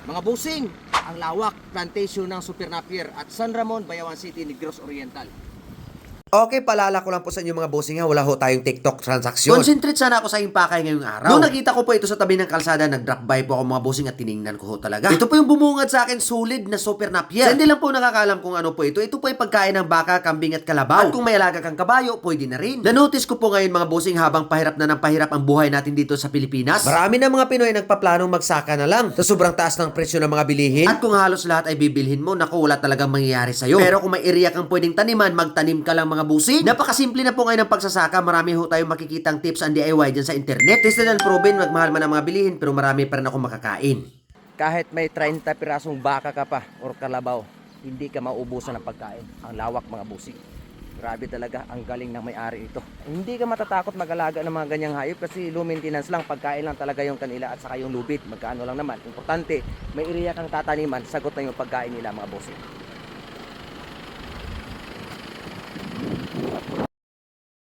Mga busing, ang lawak plantation ng Super Napier at San Ramon, Bayawan City, Negros Oriental. Okay, palala ko lang po sa inyo mga bossing ha, wala ho tayong TikTok transaksyon. Concentrate sana ako sa impakay ngayong araw. Noong nakita ko po ito sa tabi ng kalsada, nag-drop by po ako mga bossing at tiningnan ko ho talaga. Ito po yung bumungad sa akin, solid na Super Napier. Sa hindi lang po nakakalam kung ano po ito. Ito po ay pagkain ng baka, kambing at kalabaw. At kung may alaga kang kabayo, pwede na rin. Na-notice ko po ngayon mga bossing habang pahirap na ng pahirap ang buhay natin dito sa Pilipinas. Marami na mga Pinoy nagpaplanong magsaka na lang sa sobrang taas ng presyo ng mga bilihin. At kung halos lahat ay bibilhin mo, naku, wala talagang mangyayari sa'yo. Pero kung may area kang pwedeng taniman, magtanim ka lang mga bossing. Simple na po ngayon ng pagsasaka, marami ho tayong makikitang tips and DIY dyan sa internet. Tested and proven, magmahal man ang mga bilihin, pero marami pa rin ako makakain. Kahit may 30 pirasong baka ka pa or kalabaw, hindi ka maubusan ng pagkain. Ang lawak mga busing. Grabe talaga, ang galing ng may-ari ito. Hindi ka matatakot mag-alaga ng mga ganyang hayop kasi low maintenance lang, pagkain lang talaga yung kanila at saka yung lubid. Magkano lang naman. Importante, may area kang tataniman, sagot na yung pagkain nila mga busing.